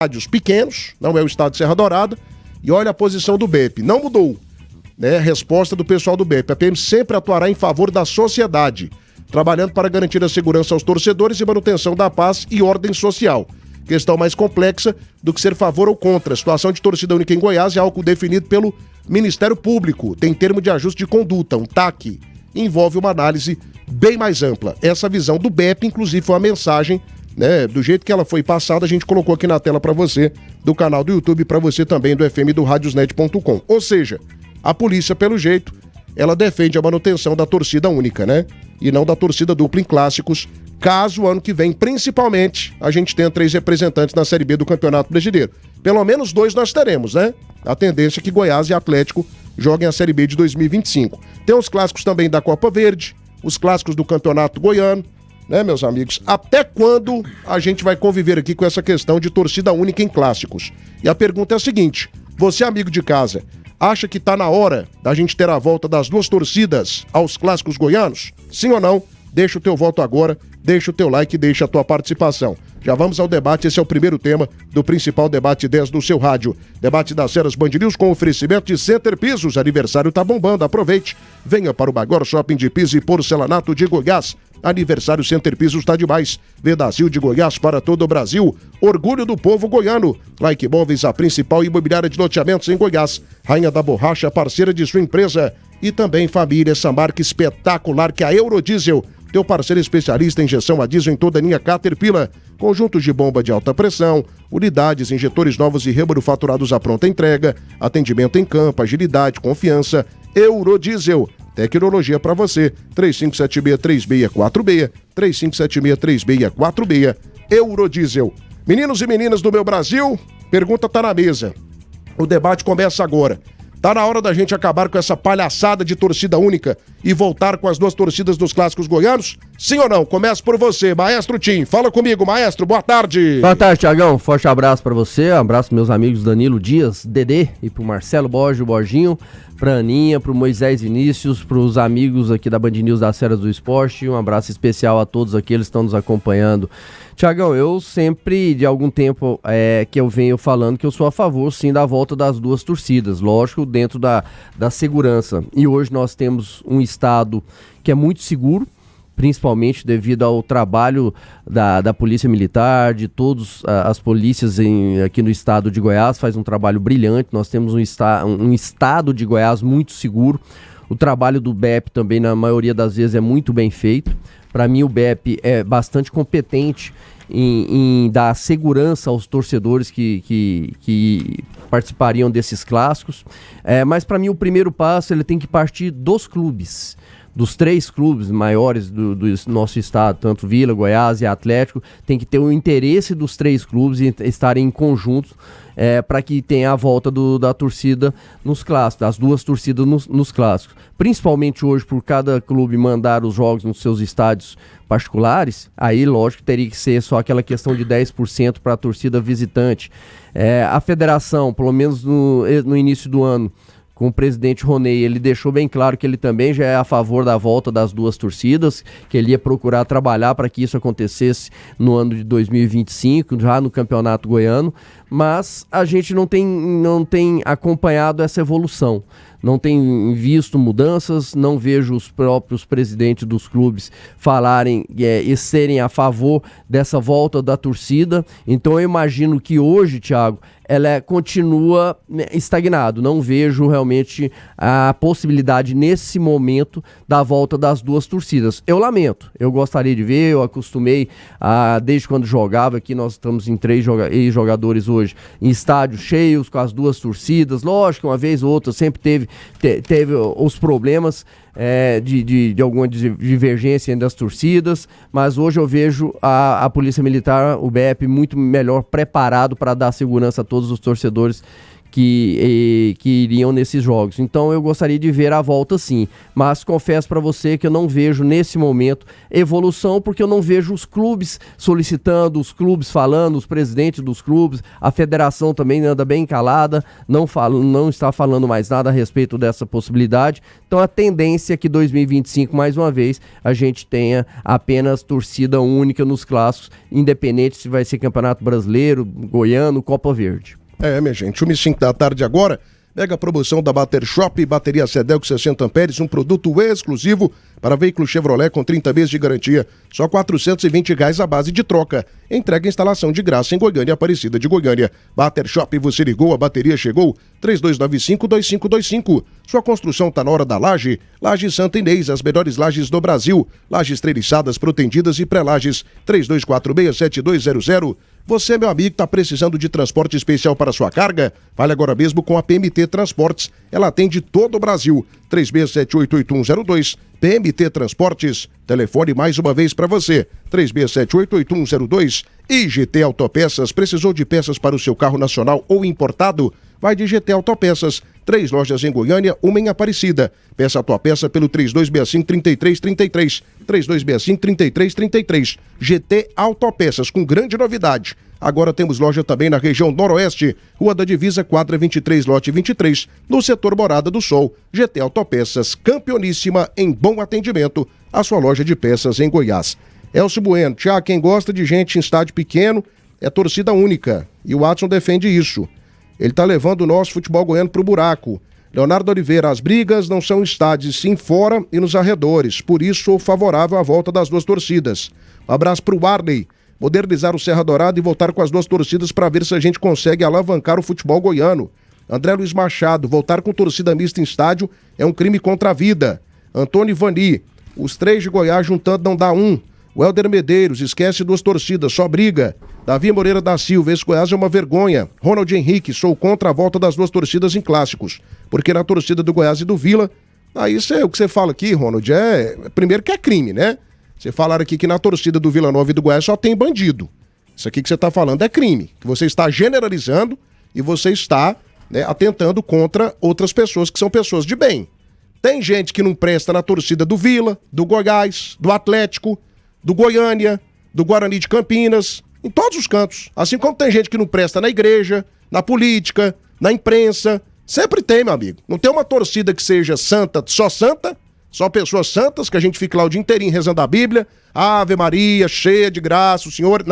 estádios pequenos, não é o estádio Serra Dourada, e olha a posição do BEP, não mudou, né? Resposta do pessoal do BEP, a PM sempre atuará em favor da sociedade, trabalhando para garantir a segurança aos torcedores e manutenção da paz e ordem social. Questão mais complexa do que ser favor ou contra. A situação de torcida única em Goiás é algo definido pelo Ministério Público, tem termo de ajuste de conduta, um TAC, envolve uma análise bem mais ampla. Essa visão do BEP, inclusive, foi uma mensagem, né, do jeito que ela foi passada, a gente colocou aqui na tela para você, do canal do YouTube, para você também do FM do Radiosnet.com. Ou seja, a polícia, pelo jeito, ela defende a manutenção da torcida única, né? E não da torcida dupla em clássicos, caso o ano que vem, principalmente, a gente tenha 3 representantes na Série B do Campeonato Brasileiro. Pelo menos 2 nós teremos, né? A tendência é que Goiás e Atlético joguem a Série B de 2025. Tem os clássicos também da Copa Verde, os clássicos do Campeonato Goiano, né, meus amigos? Até quando a gente vai conviver aqui com essa questão de torcida única em clássicos? E a pergunta é a seguinte, você, amigo de casa, acha que tá na hora da gente ter a volta das 2 torcidas aos clássicos goianos? Sim ou não? Deixa o teu voto agora, deixa o teu like e deixa a tua participação. Já vamos ao debate, esse é o primeiro tema do principal debate 10 do seu rádio. Debate das Ceras Band News com oferecimento de Center Pisos, aniversário tá bombando, aproveite. Venha para o Bagor Shopping de Piso e Porcelanato de Goiás. Aniversário Center Pisos tá demais. Vedazil de Goiás para todo o Brasil. Orgulho do povo goiano. Like Móveis, a principal imobiliária de loteamentos em Goiás. Rainha da Borracha, parceira de sua empresa. E também família, essa marca espetacular que é a Eurodiesel. Teu parceiro especialista em injeção a diesel em toda a linha Caterpillar. Conjuntos de bomba de alta pressão, unidades, injetores novos e remanufaturados à pronta entrega, atendimento em campo, agilidade, confiança. Eurodiesel. Tecnologia para você. 3576-3646. 3576-3646. Eurodiesel. Meninos e meninas do meu Brasil, pergunta tá na mesa. O debate começa agora. Tá na hora da gente acabar com essa palhaçada de torcida única e voltar com as 2 torcidas dos clássicos goianos? Sim ou não? Começa por você, Maestro Tim. Fala comigo, Maestro. Boa tarde. Boa tarde, Thiagão. Forte abraço pra você. Abraço pros meus amigos Danilo Dias, Dedê, e pro Marcelo Borges, o Borginho, pra Aninha, pro Moisés Vinícius, pros amigos aqui da Band News das Ceras do Esporte. Um abraço especial a todos aqueles que estão nos acompanhando. Thiagão, eu sempre, de algum tempo que eu venho falando que eu sou a favor, sim, da volta das 2 torcidas, lógico, dentro da segurança. E hoje nós temos um estado que é muito seguro, principalmente devido ao trabalho da Polícia Militar, de todas as polícias aqui no estado de Goiás, faz um trabalho brilhante. Nós temos um estado de Goiás muito seguro. O trabalho do BEP também, na maioria das vezes, é muito bem feito. Para mim, o BEP é bastante competente em dar segurança aos torcedores que participariam desses clássicos. Mas, para mim, o primeiro passo ele tem que partir dos clubes. Dos 3 clubes maiores do nosso estado, tanto Vila, Goiás e Atlético, tem que ter o interesse dos 3 clubes e estarem em conjunto para que tenha a volta da torcida nos clássicos, das 2 torcidas nos clássicos. Principalmente hoje, por cada clube mandar os jogos nos seus estádios particulares, aí lógico que teria que ser só aquela questão de 10% para a torcida visitante. A federação, pelo menos no início do ano, com o presidente Roney, ele deixou bem claro que ele também já é a favor da volta das 2 torcidas, que ele ia procurar trabalhar para que isso acontecesse no ano de 2025, já no Campeonato Goiano, mas a gente não tem acompanhado essa evolução. Não tem visto mudanças, não vejo os próprios presidentes dos clubes falarem e serem a favor dessa volta da torcida. Então eu imagino que hoje, Thiago, ela continua estagnado. Não vejo realmente a possibilidade nesse momento da volta das 2 torcidas. Eu lamento, eu gostaria de ver, eu acostumei desde quando jogava, aqui nós estamos em 3 jogadores hoje, em estádios cheios, com as 2 torcidas. Lógico, uma vez ou outra sempre teve os problemas de alguma divergência entre as torcidas, mas hoje eu vejo a Polícia Militar, o BEP, muito melhor preparado para dar segurança a todos os torcedores que iriam nesses jogos. Então eu gostaria de ver a volta sim, mas confesso para você que eu não vejo nesse momento evolução, porque eu não vejo os clubes solicitando, os clubes falando, os presidentes dos clubes, a federação também anda bem calada, não está falando mais nada a respeito dessa possibilidade. Então a tendência é que 2025, mais uma vez, a gente tenha apenas torcida única nos clássicos, independente se vai ser Campeonato Brasileiro, Goiano, Copa Verde. Minha gente, 1h05 da tarde agora, mega promoção da Bater Shop, bateria Cedelco 60 amperes, um produto exclusivo para veículo Chevrolet com 30 meses de garantia, só R$ 420 a base de troca. Entrega e instalação de graça em Goiânia, Aparecida de Goiânia. Bater Shop, você ligou, a bateria chegou, 3295-2525. Sua construção tá na hora da laje. Laje Santa Inês, as melhores lajes do Brasil. Lajes treliçadas, protendidas e pré-lajes, 3246-7200. Você, meu amigo, está precisando de transporte especial para sua carga? Fale agora mesmo com a PMT Transportes. Ela atende todo o Brasil. 36788102. PMT Transportes. Telefone mais uma vez para você. 36788102. E GT Autopeças. Precisou de peças para o seu carro nacional ou importado? Vai de GT Autopeças. 3 lojas em Goiânia, uma em Aparecida. Peça a tua peça pelo 3265-3333. 3265-3333. GT Autopeças, com grande novidade. Agora temos loja também na região noroeste, Rua da Divisa, quadra 23, lote 23, no setor Morada do Sol. GT Autopeças, campeoníssima em bom atendimento. A sua loja de peças em Goiás. Elcio Bueno, Thiago, quem gosta de gente em estádio pequeno é torcida única. E o Watson defende isso. Ele tá levando o nosso futebol goiano pro buraco. Leonardo Oliveira, as brigas não são estádios, sim fora e nos arredores. Por isso, sou favorável à volta das duas torcidas. Um abraço pro Warley. Modernizar o Serra Dourada e voltar com as duas torcidas para ver se a gente consegue alavancar o futebol goiano. André Luiz Machado, voltar com torcida mista em estádio é um crime contra a vida. Antônio Vani, os 3 de Goiás juntando não dá 1. O Helder Medeiros, esquece duas torcidas, só briga. Davi Moreira da Silva, esse Goiás é uma vergonha. Ronald Henrique, sou contra a volta das duas torcidas em clássicos. Porque na torcida do Goiás e do Vila, isso é o que você fala aqui, Ronald, primeiro que é crime, né? Você falar aqui que na torcida do Vila Nova e do Goiás só tem bandido. Isso aqui que você está falando é crime. Que você está generalizando e você está atentando contra outras pessoas que são pessoas de bem. Tem gente que não presta na torcida do Vila, do Goiás, do Atlético, do Goiânia, do Guarani de Campinas, em todos os cantos. Assim como tem gente que não presta na igreja, na política, na imprensa. Sempre tem, meu amigo. Não tem uma torcida que seja santa, só pessoas santas, que a gente fique lá o dia inteirinho rezando a Bíblia, Ave Maria, cheia de graça, o Senhor...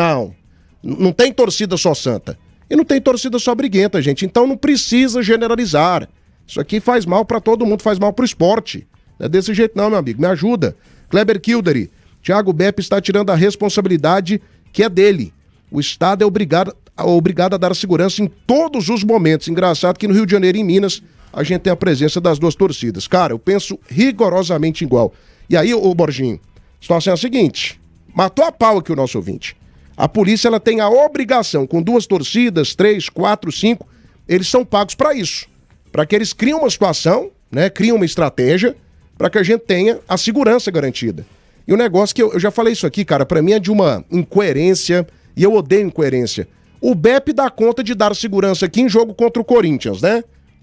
Não tem torcida só santa. E não tem torcida só briguenta, gente. Então não precisa generalizar. Isso aqui faz mal pra todo mundo, faz mal pro esporte. Não é desse jeito não, meu amigo. Me ajuda. Kleber Kildare. Thiago Beppe está tirando a responsabilidade que é dele. O Estado é obrigado a dar segurança em todos os momentos. Engraçado que no Rio de Janeiro e em Minas a gente tem a presença das duas torcidas. Cara, eu penso rigorosamente igual. E aí, ô Borginho, a situação é a seguinte, matou a pau aqui o nosso ouvinte. A polícia, ela tem a obrigação, com duas torcidas, 3, 4, 5, eles são pagos para isso. Para que eles criem uma situação, criem uma estratégia, para que a gente tenha a segurança garantida. E o negócio que eu já falei isso aqui, cara, para mim é de uma incoerência, e eu odeio incoerência. O Beppe dá conta de dar segurança aqui em jogo contra o Corinthians,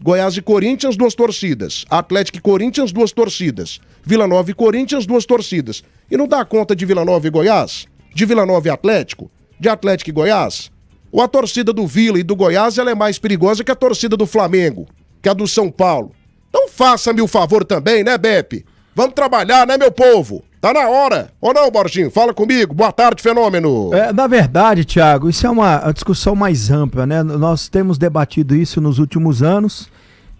Goiás e Corinthians, duas torcidas. Atlético e Corinthians, duas torcidas. Vila Nova e Corinthians, duas torcidas. E não dá conta de Vila Nova e Goiás? De Vila Nova e Atlético? De Atlético e Goiás? Ou a torcida do Vila e do Goiás, ela é mais perigosa que a torcida do Flamengo, que a do São Paulo? Então faça-me o favor também, Beppe? Vamos trabalhar, meu povo? Tá na hora. Ou não, Borginho? Fala comigo. Boa tarde, Fenômeno. Na verdade, Thiago, isso é uma discussão mais ampla, Nós temos debatido isso nos últimos anos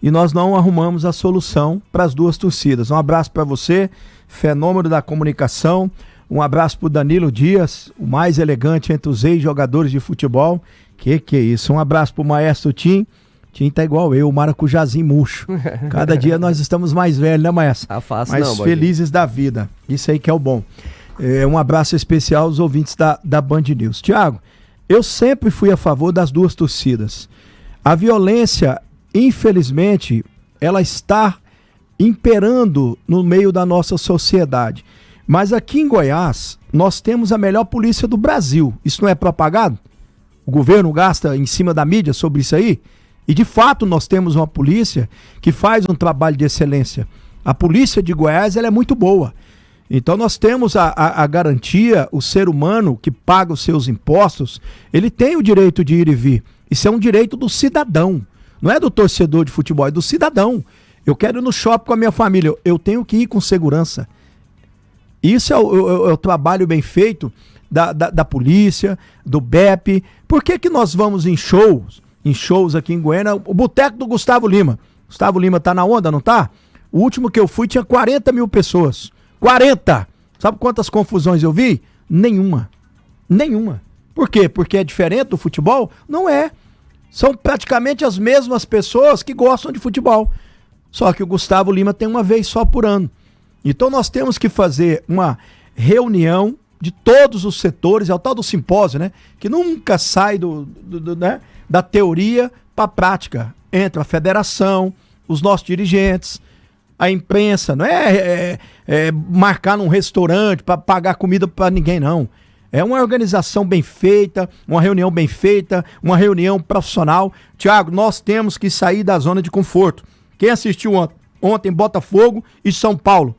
e nós não arrumamos a solução para as duas torcidas. Um abraço para você, Fenômeno da comunicação. Um abraço pro Danilo Dias, o mais elegante entre os ex-jogadores de futebol. Que é isso? Um abraço pro Maestro Tim. Tim tá igual eu, o maracujazinho murcho. Cada dia nós estamos mais velhos, Maestro? Tá fácil, mais felizes da vida. Isso aí que é o bom. Um abraço especial aos ouvintes da Band News. Thiago, eu sempre fui a favor das duas torcidas. A violência, infelizmente, ela está imperando no meio da nossa sociedade. Mas aqui em Goiás, nós temos a melhor polícia do Brasil. Isso não é propagado? O governo gasta em cima da mídia sobre isso aí? E de fato nós temos uma polícia que faz um trabalho de excelência. A polícia de Goiás ela é muito boa. Então nós temos a garantia, o ser humano que paga os seus impostos, ele tem o direito de ir e vir. Isso é um direito do cidadão, não é do torcedor de futebol, é do cidadão. Eu quero ir no shopping com a minha família, eu tenho que ir com segurança. Isso é o trabalho bem feito da polícia, do BEP. Por que nós vamos em shows aqui em Goiânia? O Boteco do Gustavo Lima. Gustavo Lima tá na onda, não tá? O último que eu fui tinha 40 mil pessoas. 40! Sabe quantas confusões eu vi? Nenhuma. Por quê? Porque é diferente do futebol? Não é. São praticamente as mesmas pessoas que gostam de futebol. Só que o Gustavo Lima tem uma vez só por ano. Então nós temos que fazer uma reunião de todos os setores, é o tal do simpósio, né? Que nunca sai né? Da teoria para a prática. Entre a federação, os nossos dirigentes, a imprensa. Não é marcar num restaurante para pagar comida para ninguém, não. É uma organização bem feita, uma reunião bem feita, uma reunião profissional. Tiago, nós temos que sair da zona de conforto. Quem assistiu ontem Botafogo e São Paulo?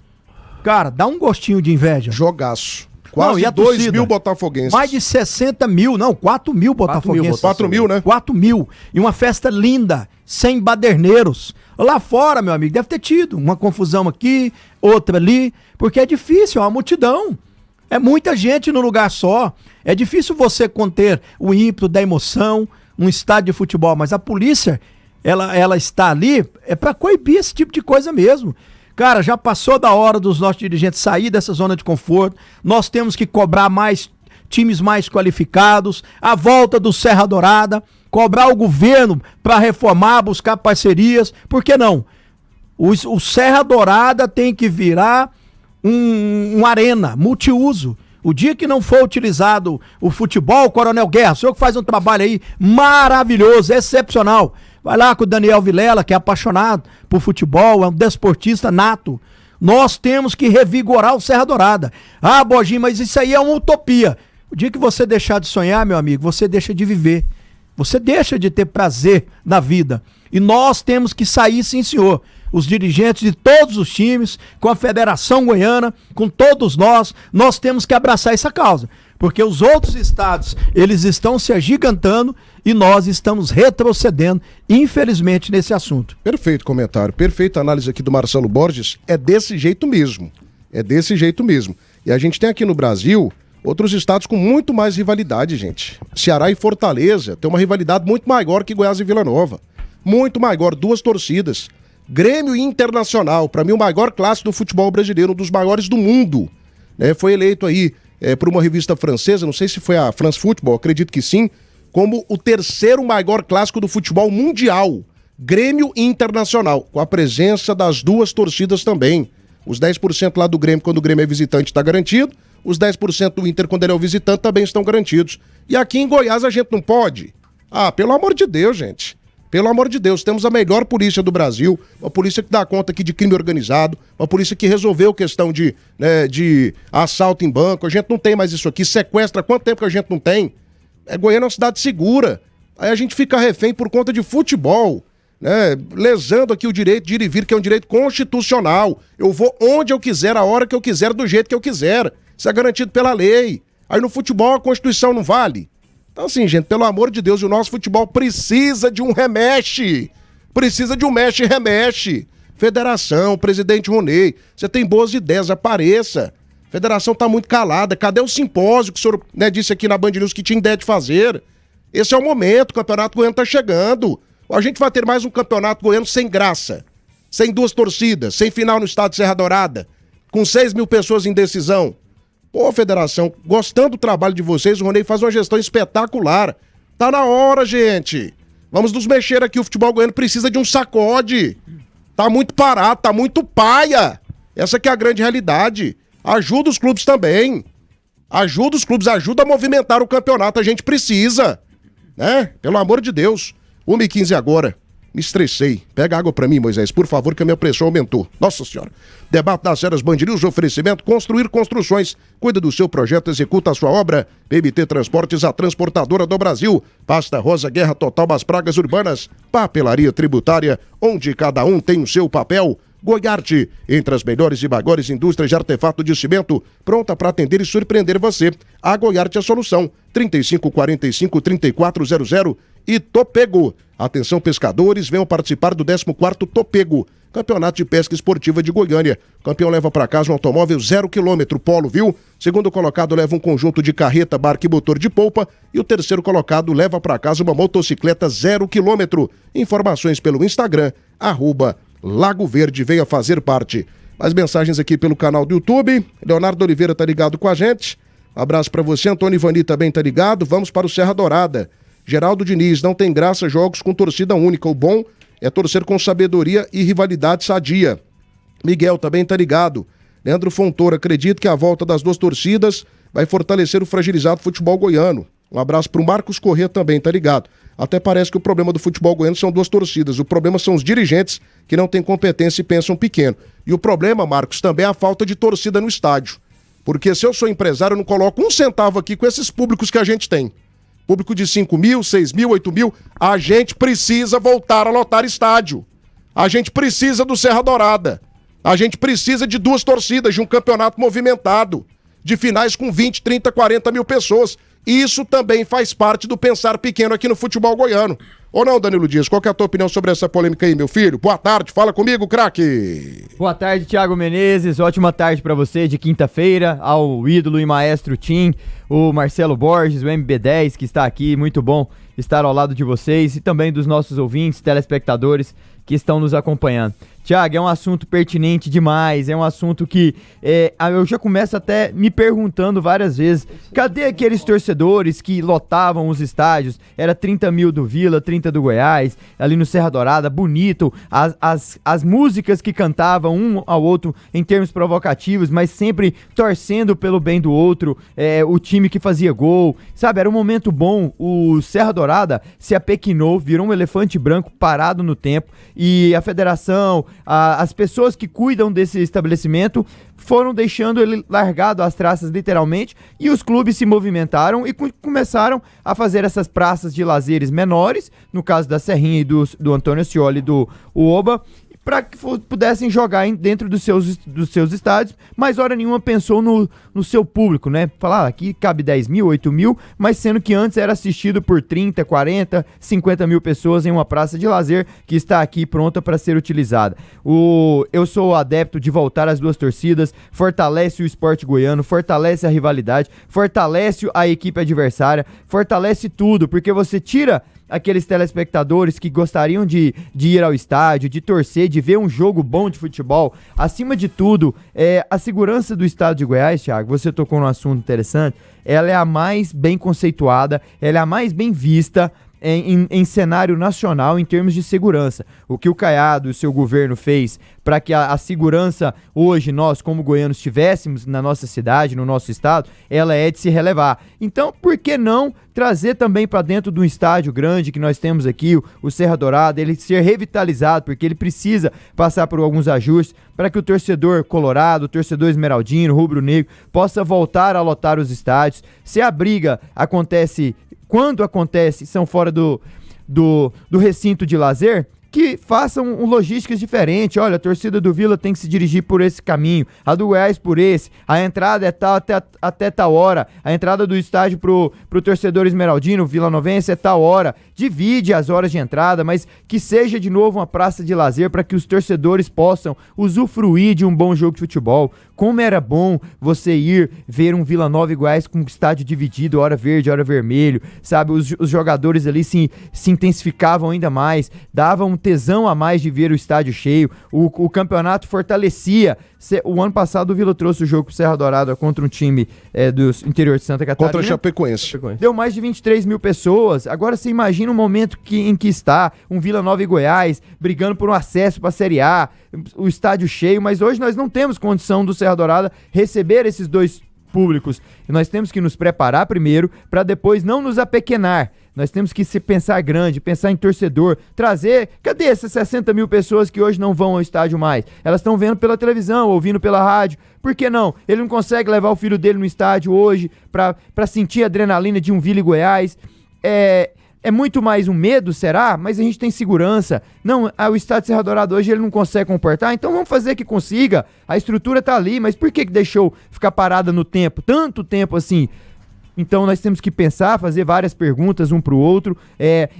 Cara, dá um gostinho de inveja. Jogaço. Quase 2 mil botafoguenses. Mais de 60 mil, não, 4 mil botafoguenses. 4 mil, né? 4 mil. E uma festa linda, sem baderneiros. Lá fora, meu amigo, deve ter tido uma confusão aqui, outra ali, porque é difícil, é uma multidão. É muita gente no lugar só. É difícil você conter o ímpeto da emoção num estádio de futebol, mas a polícia, ela está ali para coibir esse tipo de coisa mesmo. Cara, já passou da hora dos nossos dirigentes sair dessa zona de conforto. Nós temos que cobrar mais times mais qualificados, a volta do Serra Dourada, cobrar o governo para reformar, buscar parcerias. Por que não? O Serra Dourada tem que virar uma arena multiuso. O dia que não for utilizado o futebol, Coronel Guerra, o senhor que faz um trabalho aí maravilhoso, excepcional. Vai lá com o Daniel Vilela, que é apaixonado por futebol, é um desportista nato. Nós temos que revigorar o Serra Dourada. Ah, Borginho, mas isso aí é uma utopia. O dia que você deixar de sonhar, meu amigo, você deixa de viver. Você deixa de ter prazer na vida. E nós temos que sair, sim, senhor. Os dirigentes de todos os times, com a Federação Goiana, com todos nós temos que abraçar essa causa. Porque os outros estados, eles estão se agigantando e nós estamos retrocedendo, infelizmente, nesse assunto. Perfeito comentário, perfeita análise aqui do Marcelo Borges. É desse jeito mesmo. É desse jeito mesmo. E a gente tem aqui no Brasil outros estados com muito mais rivalidade, gente. Ceará e Fortaleza tem uma rivalidade muito maior que Goiás e Vila Nova. Muito maior, 2 torcidas. Grêmio e Internacional, para mim o maior clássico do futebol brasileiro, um dos maiores do mundo. Foi eleito aí por uma revista francesa, não sei se foi a France Football, acredito que sim, como o 3º maior clássico do futebol mundial. Grêmio e Internacional, com a presença das 2 torcidas também. Os 10% lá do Grêmio, quando o Grêmio é visitante, está garantido. Os 10% do Inter, quando ele é o visitante, também estão garantidos. E aqui em Goiás a gente não pode? Ah, pelo amor de Deus, gente. Pelo amor de Deus, temos a melhor polícia do Brasil, uma polícia que dá conta aqui de crime organizado, uma polícia que resolveu questão de assalto em banco. A gente não tem mais isso aqui. Sequestra, quanto tempo que a gente não tem? Goiânia é uma cidade segura. Aí a gente fica refém por conta de futebol, né? Lesando aqui o direito de ir e vir, que é um direito constitucional. Eu vou onde eu quiser, a hora que eu quiser, do jeito que eu quiser. Isso é garantido pela lei. Aí no futebol a Constituição não vale. Então assim, gente, pelo amor de Deus, o nosso futebol precisa de um remexe. Precisa de um mexe-remexe. Federação, presidente Ronei, você tem boas ideias, apareça. Federação tá muito calada. Cadê o simpósio que o senhor disse aqui na Band News que tinha ideia de fazer? Esse é o momento, o Campeonato Goiano tá chegando. A gente vai ter mais um Campeonato Goiano sem graça. Sem 2 torcidas, sem final no estado de Serra Dourada. Com 6 mil pessoas em decisão. Pô, Federação, gostando do trabalho de vocês, o Ronei faz uma gestão espetacular. Tá na hora, gente. Vamos nos mexer aqui, o futebol goiano precisa de um sacode. Tá muito parado, tá muito paia. Essa que é a grande realidade. Ajuda os clubes também. Ajuda os clubes, ajuda a movimentar o campeonato, a gente precisa. Né? Pelo amor de Deus. 1h15 agora. Me estressei. Pega água pra mim, Moisés, por favor, que a minha pressão aumentou. Nossa Senhora. Debate das Ceras Band News, oferecimento Construir Construções. Cuida do seu projeto, executa a sua obra. PMT Transportes, a transportadora do Brasil. Pasta Rosa, Guerra Total das Pragas Urbanas. Papelaria Tributária, onde cada um tem o seu papel. Goiarte, entre as melhores e maiores indústrias de artefato de cimento, pronta para atender e surpreender você. A Goiarte é a solução. 3545-3400 e Topego. Atenção pescadores, venham participar do 14º Topego, Campeonato de Pesca Esportiva de Goiânia. O campeão leva para casa um automóvel 0 km polo, viu? Segundo colocado leva um conjunto de carreta, barca e motor de polpa. E o terceiro colocado leva para casa uma motocicleta 0 km. Informações pelo Instagram, @Lago Verde, venha fazer parte. Mais mensagens aqui pelo canal do YouTube. Leonardo Oliveira tá ligado com a gente. Um abraço pra você. Antônio Ivani também tá ligado. Vamos para o Serra Dourada. Geraldo Diniz, não tem graça jogos com torcida única. O bom é torcer com sabedoria e rivalidade sadia. Miguel também tá ligado. Leandro Fontoura, acredito que a volta das duas torcidas vai fortalecer o fragilizado futebol goiano. Um abraço pro Marcos Corrêa também, tá ligado? Até parece que o problema do futebol goiano são duas torcidas. O problema são os dirigentes que não têm competência e pensam pequeno. E o problema, Marcos, também é a falta de torcida no estádio. Porque se eu sou empresário, eu não coloco um centavo aqui com esses públicos que a gente tem. Público de 5 mil, 6 mil, 8 mil. A gente precisa voltar a lotar estádio. A gente precisa do Serra Dourada. A gente precisa de duas torcidas, de um campeonato movimentado. De finais com 20, 30, 40 mil pessoas. Isso também faz parte do pensar pequeno aqui no futebol goiano. Ou não, Danilo Dias? Qual que é a tua opinião sobre essa polêmica aí, meu filho? Boa tarde, fala comigo, craque! Boa tarde, Thiago Menezes. Ótima tarde pra você de quinta-feira, ao ídolo e maestro Tim, o Marcelo Borges, o MB10, que está aqui. Muito bom estar ao lado de vocês e também dos nossos ouvintes, telespectadores que estão nos acompanhando. Thiago, é um assunto pertinente demais, é um assunto que eu já começo até me perguntando várias vezes, cadê aqueles torcedores que lotavam os estádios? Era 30 mil do Vila, 30 do Goiás, ali no Serra Dourada, bonito, as músicas que cantavam um ao outro em termos provocativos, mas sempre torcendo pelo bem do outro, o time que fazia gol, sabe, era um momento bom. O Serra Dourada se apequinou, virou um elefante branco parado no tempo, e a federação, as pessoas que cuidam desse estabelecimento foram deixando ele largado às traças literalmente, e os clubes se movimentaram e começaram a fazer essas praças de lazeres menores, no caso da Serrinha e do Antônio Scioli e do Oba, para que pudessem jogar dentro dos seus estádios, mas hora nenhuma pensou no seu público, né? Falar, aqui cabe 10 mil, 8 mil, mas sendo que antes era assistido por 30, 40, 50 mil pessoas em uma praça de lazer que está aqui pronta para ser utilizada. Eu sou adepto de voltar às duas torcidas, fortalece o esporte goiano, fortalece a rivalidade, fortalece a equipe adversária, fortalece tudo, porque você tira aqueles telespectadores que gostariam de ir ao estádio, de torcer, de ver um jogo bom de futebol. Acima de tudo, a segurança do estado de Goiás, Thiago, você tocou num assunto interessante, ela é a mais bem conceituada, ela é a mais bem vista em cenário nacional em termos de segurança. O que o Caiado e o seu governo fez para que a segurança hoje nós, como goianos, tivéssemos na nossa cidade, no nosso estado, ela é de se relevar. Então, por que não trazer também para dentro de um estádio grande que nós temos aqui, o Serra Dourada, ele ser revitalizado, porque ele precisa passar por alguns ajustes para que o torcedor colorado, o torcedor esmeraldino, rubro-negro, possa voltar a lotar os estádios. Se a briga acontece, quando acontece, são fora do recinto de lazer, que façam logísticas diferentes. Olha, a torcida do Vila tem que se dirigir por esse caminho, a do Goiás por esse, a entrada é tal até tal hora, a entrada do estádio pro torcedor esmeraldino, Vila Novense, é tal hora. Divide as horas de entrada, mas que seja de novo uma praça de lazer para que os torcedores possam usufruir de um bom jogo de futebol. Como era bom você ir ver um Vila Nova e Goiás com o estádio dividido, hora verde, hora vermelho, sabe? Os jogadores ali se intensificavam ainda mais, davam um tesão a mais de ver o estádio cheio, o campeonato fortalecia. O ano passado o Vila trouxe o jogo pro Serra Dourada contra um time do interior de Santa Catarina. Contra a Chapecoense. Deu mais de 23 mil pessoas. Agora você imagina o momento em que está um Vila Nova e Goiás brigando por um acesso para a Série A, o estádio cheio, mas hoje nós não temos condição do Serra Dourada receber esses dois públicos. E nós temos que nos preparar primeiro para depois não nos apequenar. Nós temos que pensar grande, pensar em torcedor, trazer... Cadê essas 60 mil pessoas que hoje não vão ao estádio mais? Elas estão vendo pela televisão, ouvindo pela rádio. Por que não? Ele não consegue levar o filho dele no estádio hoje pra sentir a adrenalina de um Vila e Goiás. É muito mais um medo, será? Mas a gente tem segurança. Não, o estádio Serra Dourada hoje ele não consegue comportar, então vamos fazer que consiga. A estrutura tá ali, mas por que deixou ficar parada no tempo? Tanto tempo assim... Então nós temos que pensar, fazer várias perguntas um para o outro.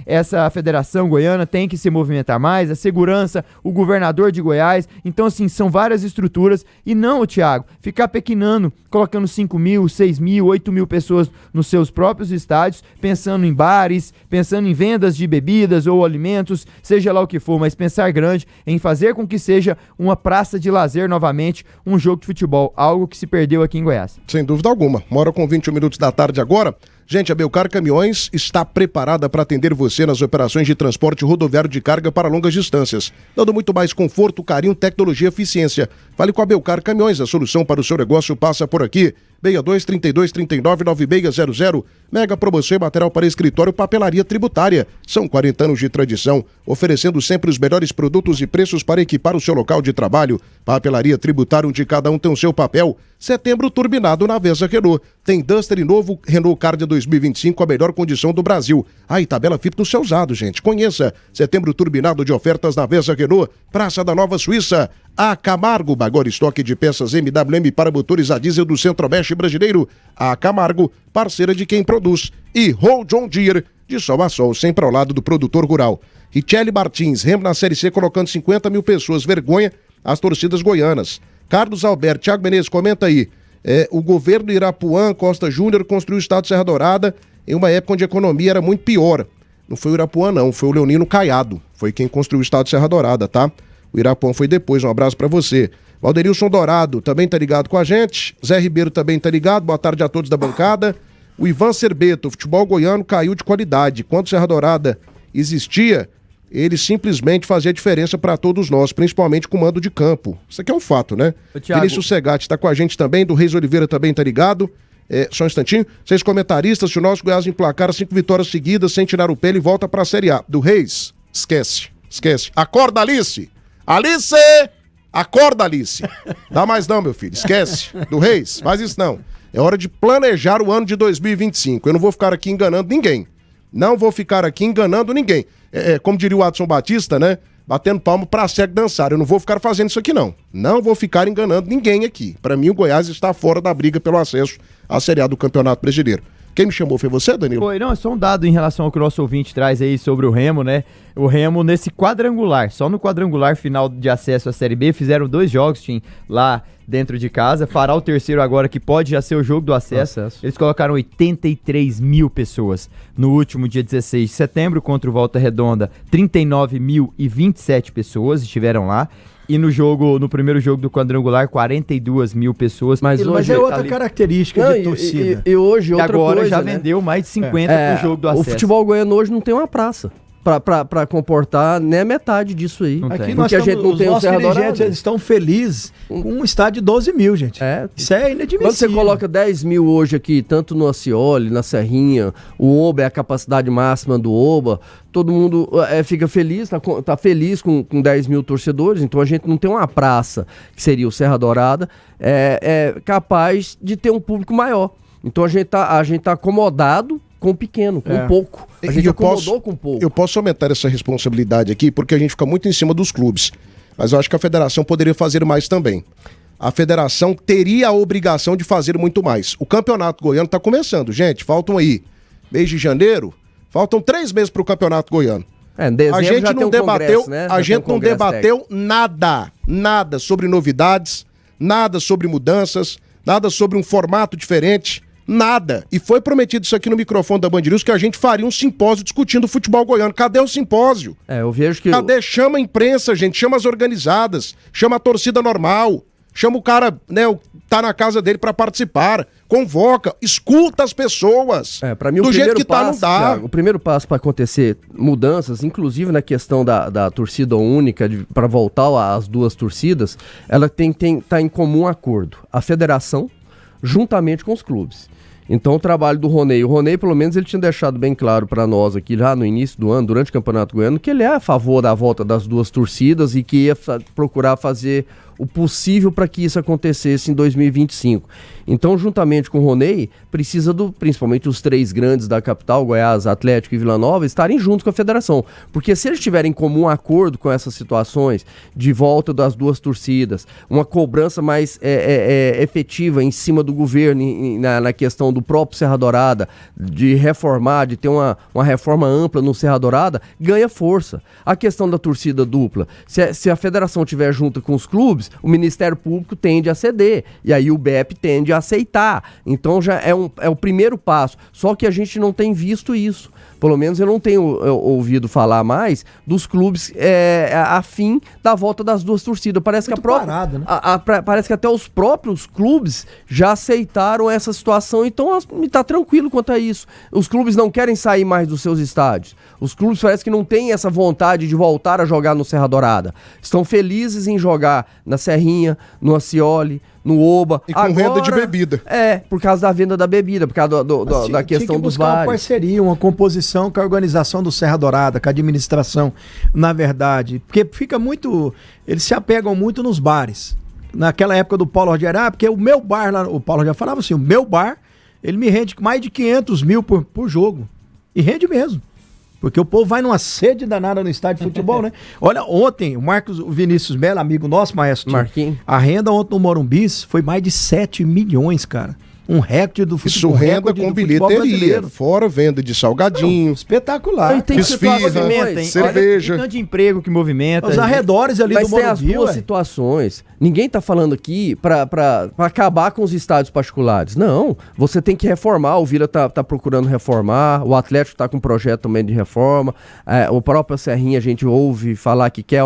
Essa federação goiana tem que se movimentar mais, a segurança, o governador de Goiás. Então assim, são várias estruturas. E não, Thiago, ficar pequenando, colocando 5 mil, 6 mil, 8 mil pessoas nos seus próprios estádios, pensando em bares, pensando em vendas de bebidas ou alimentos, seja lá o que for, mas pensar grande em fazer com que seja uma praça de lazer novamente, um jogo de futebol, algo que se perdeu aqui em Goiás. Sem dúvida alguma. 1h21 da tarde agora. Gente, a Belcar Caminhões está preparada para atender você nas operações de transporte rodoviário de carga para longas distâncias, dando muito mais conforto, carinho, tecnologia e eficiência. Fale com a Belcar Caminhões, a solução para o seu negócio passa por aqui. 62-32-39-9600. Mega promoção e material para escritório, papelaria tributária. São 40 anos de tradição, oferecendo sempre os melhores produtos e preços para equipar o seu local de trabalho. Papelaria tributária, onde cada um tem o seu papel. Setembro turbinado na Vesa Renault. Tem Duster novo Renault Cardia 2025 com a melhor condição do Brasil. Aí, tabela FIP no seu usado, gente. Conheça. Setembro turbinado de ofertas na Vesa Renault. Praça da Nova Suíça. A Camargo, agora estoque de peças MWM para motores a diesel do Centro-Oeste brasileiro. A Camargo, parceira de quem produz. E Roll John Deere, de sol a sol, sempre ao lado do produtor rural. Richelle Martins, Remo na Série C colocando 50 mil pessoas. Vergonha às torcidas goianas. Carlos Alberto, Thiago Menezes, comenta aí. O governo Irapuã, Costa Júnior, construiu o estado de Serra Dourada em uma época onde a economia era muito pior. Não foi o Irapuã, não, foi o Leonino Caiado. Foi quem construiu o estado de Serra Dourada, tá? O Irapuã foi depois, um abraço pra você. Valderilson Dourado também tá ligado com a gente. Zé Ribeiro também tá ligado, boa tarde a todos da bancada. O Ivan Serbeto, o futebol goiano caiu de qualidade. Quando Serra Dourada existia, ele simplesmente fazia diferença pra todos nós, principalmente com o mando de campo. Isso aqui é um fato, né? Vinícius Segatti tá com a gente também, do Reis Oliveira também tá ligado. Só um instantinho. 6 comentaristas, se o nosso Goiás emplacar 5 vitórias seguidas sem tirar o pé, ele volta pra Série A. Do Reis, esquece. Acorda, Alice! Alice! Acorda, Alice! Dá mais não, meu filho, esquece. Do Reis, faz isso não. É hora de planejar o ano de 2025. Eu não vou ficar aqui enganando ninguém. Não vou ficar aqui enganando ninguém. Como diria o Adson Batista, né? Batendo palmo pra cego dançar. Eu não vou ficar fazendo isso aqui, não. Não vou ficar enganando ninguém aqui. Pra mim, o Goiás está fora da briga pelo acesso à Série A do Campeonato Brasileiro. Quem me chamou foi você, Danilo? Foi, não, é só um dado em relação ao que o nosso ouvinte traz aí sobre o Remo, né? O Remo nesse quadrangular, só no quadrangular final de acesso à Série B, fizeram 2 jogos, Tim, lá dentro de casa. Fará o terceiro agora, que pode já ser o jogo do acesso. Eles colocaram 83 mil pessoas no último dia 16 de setembro, contra o Volta Redonda, 39.027 pessoas estiveram lá. E no primeiro jogo do quadrangular, 42 mil pessoas. Mas é outra característica de torcida. E hoje outra agora coisa, já né? vendeu mais de 50 pro jogo do acesso. O futebol goiano hoje não tem uma praça pra comportar nem a metade disso aí. Aqui porque a gente não tem o Serra Dourada. Eles estão felizes com um estádio de 12 mil, gente. Isso é inadmissível. Quando você coloca 10 mil hoje aqui, tanto no Acioli, na Serrinha, o Oba é a capacidade máxima do Oba, todo mundo fica feliz, tá feliz com 10 mil torcedores, então a gente não tem uma praça, que seria o Serra Dourada, capaz de ter um público maior. Então a gente tá acomodado com pequeno, com pouco. A gente acomodou com pouco. Eu posso aumentar essa responsabilidade aqui, porque a gente fica muito em cima dos clubes. Mas eu acho que a federação poderia fazer mais também. A federação teria a obrigação de fazer muito mais. O campeonato goiano está começando, gente. Faltam aí, mês de janeiro, faltam 3 meses para o campeonato goiano. A gente não debateu, né? A gente não debateu nada sobre novidades, nada sobre mudanças, nada sobre um formato diferente. Nada. E foi prometido isso aqui no microfone da Band News, que a gente faria um simpósio discutindo o futebol goiano. Cadê o simpósio? Eu vejo que... Cadê? Chama a imprensa, gente. Chama as organizadas. Chama a torcida normal. Chama o cara, né, tá na casa dele pra participar. Convoca. Escuta as pessoas. Pra mim, do jeito que tá, não dá. Thiago, o primeiro passo pra acontecer mudanças, inclusive na questão da torcida única, pra voltar às 2 torcidas, ela tem que estar em comum acordo. A federação, juntamente com os clubes. Então o trabalho do Roney, o Roney pelo menos ele tinha deixado bem claro para nós aqui já no início do ano, durante o Campeonato Goiano, que ele é a favor da volta das duas torcidas e que ia procurar fazer o possível para que isso acontecesse em 2025. Então, juntamente com o Roney, precisa principalmente os três grandes da capital, Goiás, Atlético e Vila Nova, estarem juntos com a federação. Porque se eles tiverem comum acordo com essas situações de volta das duas torcidas, uma cobrança mais efetiva em cima do governo na questão do próprio Serra Dourada, de reformar, de ter uma reforma ampla no Serra Dourada, ganha força. A questão da torcida dupla, se a federação tiver junto com os clubes, o Ministério Público tende a ceder, e aí o BEP tende a aceitar. Então já é o primeiro passo. Só que a gente não tem visto isso. Pelo menos eu não tenho ouvido falar mais dos clubes a fim da volta das duas torcidas. Parece que parece que até os próprios clubes já aceitaram essa situação, então está tranquilo quanto a isso. Os clubes não querem sair mais dos seus estádios. Os clubes parece que não têm essa vontade de voltar a jogar no Serra Dourada. Estão felizes em jogar na Serrinha, no Acioli, no Oba. E com venda de bebida. Por causa da venda da bebida, por causa da questão dos bares. Uma parceria, uma composição com a organização do Serra Dourada, com a administração, na verdade. Porque fica muito... Eles se apegam muito nos bares. Naquela época do Paulo Rogério, porque o meu bar lá... O Paulo Rogério falava assim, o meu bar, ele me rende mais de 500 mil por jogo. E rende mesmo. Porque o povo vai numa sede danada no estádio de futebol, né? Olha, ontem, o Vinícius Melo, amigo nosso, maestro, Marquinhos, a renda ontem no Morumbi foi mais de 7 milhões, cara. Um recorde do futebol. Isso renda com bilheteria, fora venda de salgadinho. Espetacular. Tem esfirra, cerveja. Tanto de emprego que movimenta. Os arredores ali do Morumbi. Mas tem as duas situações. Ninguém tá falando aqui pra acabar com os estádios particulares. Não, você tem que reformar. O Vila tá procurando reformar. O Atlético tá com um projeto também de reforma. O próprio Serrinha a gente ouve falar que quer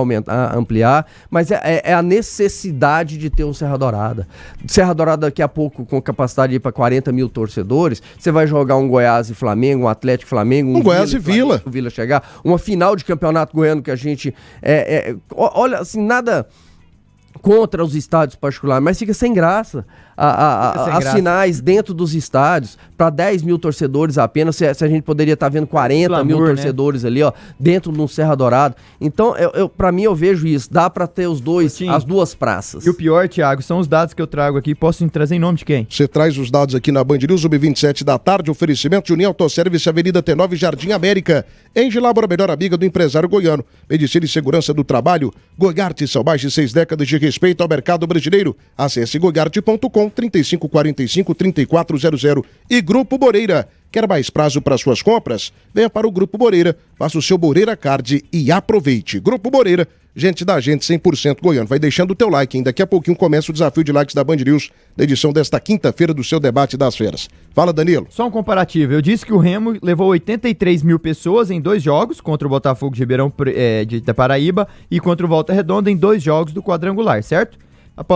ampliar. Mas é a necessidade de ter um Serra Dourada. Serra Dourada daqui a pouco com capacidade para 40 mil torcedores, você vai jogar um Goiás e Flamengo, um Atlético e Flamengo, um Goiás e Vila. O Vila chegar, uma final de campeonato goiano que a gente olha, assim, nada contra os estádios particulares, mas fica sem graça as finais dentro dos estádios para 10 mil torcedores apenas, se a gente poderia estar vendo 40 mil torcedores, né? Ali, ó, dentro de um Serra Dourado. Então, para mim, eu vejo isso, dá para ter as duas praças. E o pior, Thiago, são os dados que eu trago aqui, posso trazer em nome de quem? Você traz os dados aqui na Band News, sub-27 da tarde, oferecimento de União Autosservice, Avenida T9, Jardim América, em Gilabora, melhor amiga do empresário goiano. Medicina e segurança do trabalho, Goiarte, são mais de 6 décadas de respeito ao mercado brasileiro. Acesse goiarte.com, 3545-3400. E Grupo Moreira, quer mais prazo para suas compras? Venha para o Grupo Moreira, faça o seu Moreira Card e aproveite. Grupo Moreira, gente da gente 100% goiano. Vai deixando o teu like, hein? Daqui a pouquinho começa o desafio de likes da Band News, da edição desta quinta-feira do seu debate das feras. Fala, Danilo. Só um comparativo, eu disse que o Remo levou 83 mil pessoas em 2 jogos, contra o Botafogo de Ribeirão de Paraíba e contra o Volta Redonda em 2 jogos do quadrangular, certo?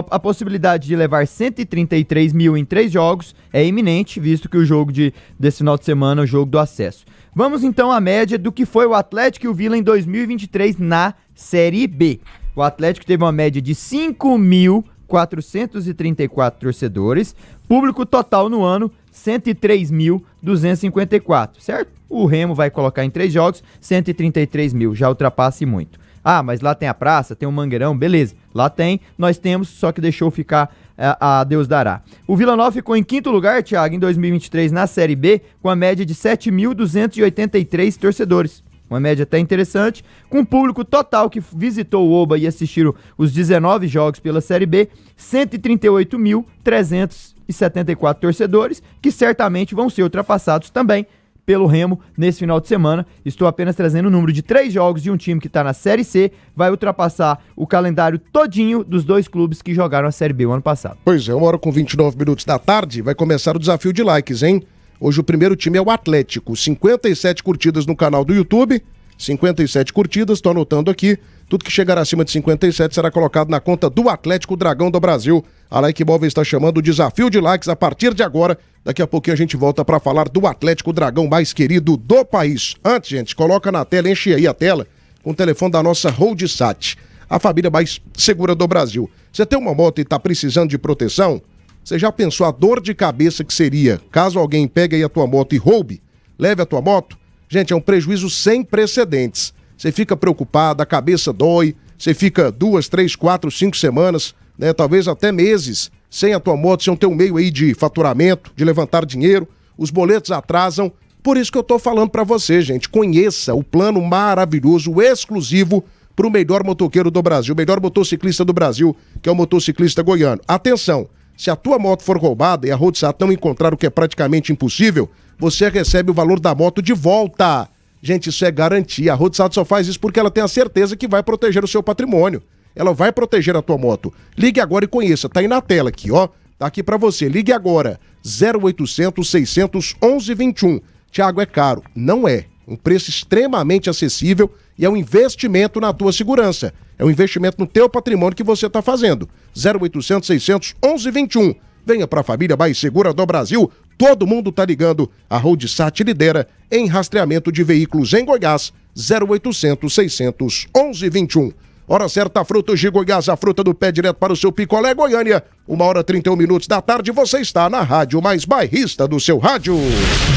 A possibilidade de levar 133 mil em 3 jogos é iminente, visto que o jogo desse final de semana é o jogo do acesso. Vamos então à média do que foi o Atlético e o Vila em 2023 na Série B. O Atlético teve uma média de 5.434 torcedores, público total no ano 103.254, certo? O Remo vai colocar em 3 jogos 133 mil, já ultrapassa muito. Ah, mas lá tem a praça, tem o Mangueirão, beleza. Lá tem, nós temos, só que deixou ficar a Deus dará. O Vila Nova ficou em 5º lugar, Thiago, em 2023 na Série B, com a média de 7.283 torcedores. Uma média até interessante, com o público total que visitou o Oba e assistiram os 19 jogos pela Série B, 138.374 torcedores, que certamente vão ser ultrapassados também pelo Remo nesse final de semana. Estou apenas trazendo o número de 3 jogos de um time que está na Série C, vai ultrapassar o calendário todinho dos 2 clubes que jogaram a Série B o ano passado. Pois é, 1h29 da tarde, vai começar o desafio de likes, hein? Hoje o primeiro time é o Atlético, 57 curtidas no canal do YouTube, 57 curtidas, estou anotando aqui, tudo que chegar acima de 57 será colocado na conta do Atlético Dragão do Brasil. A Like Móvel está chamando o desafio de likes a partir de agora. Daqui a pouquinho a gente volta para falar do Atlético Dragão mais querido do país. Antes, gente, coloca na tela, enche aí a tela com o telefone da nossa Roldsat, a família mais segura do Brasil. Você tem uma moto e está precisando de proteção? Você já pensou a dor de cabeça que seria caso alguém pegue aí a tua moto e roube, leve a tua moto? Gente, é um prejuízo sem precedentes. Você fica preocupado, a cabeça dói, você fica 2, 3, 4, 5 semanas, né, talvez até meses, sem a tua moto, sem ter um meio aí de faturamento, de levantar dinheiro, os boletos atrasam. Por isso que eu tô falando para você, gente, conheça o plano maravilhoso, exclusivo para o melhor motoqueiro do Brasil, o melhor motociclista do Brasil, que é o motociclista goiano. Atenção, se a tua moto for roubada e a Roadsat não encontrar, o que é praticamente impossível, você recebe o valor da moto de volta. Gente, isso é garantia. A Roadsat só faz isso porque ela tem a certeza que vai proteger o seu patrimônio. Ela vai proteger a tua moto. Ligue agora e conheça. Tá aí na tela aqui, ó. Tá aqui pra você. Ligue agora. 0800 600 1121. Tiago, é caro. Não é. Um preço extremamente acessível e é um investimento na tua segurança. É um investimento no teu patrimônio que você tá fazendo. 0800 600 1121. Venha pra família mais segura do Brasil. Todo mundo tá ligando. A Roadsat lidera em rastreamento de veículos em Goiás. 0800 600 1121. Hora certa, Frutos de Goiás, a fruta do pé direto para o seu picolé, Goiânia. 1h31 da tarde, você está na rádio mais bairrista do seu rádio.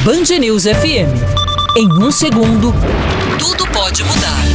Band News FM. Em 1 segundo, tudo pode mudar.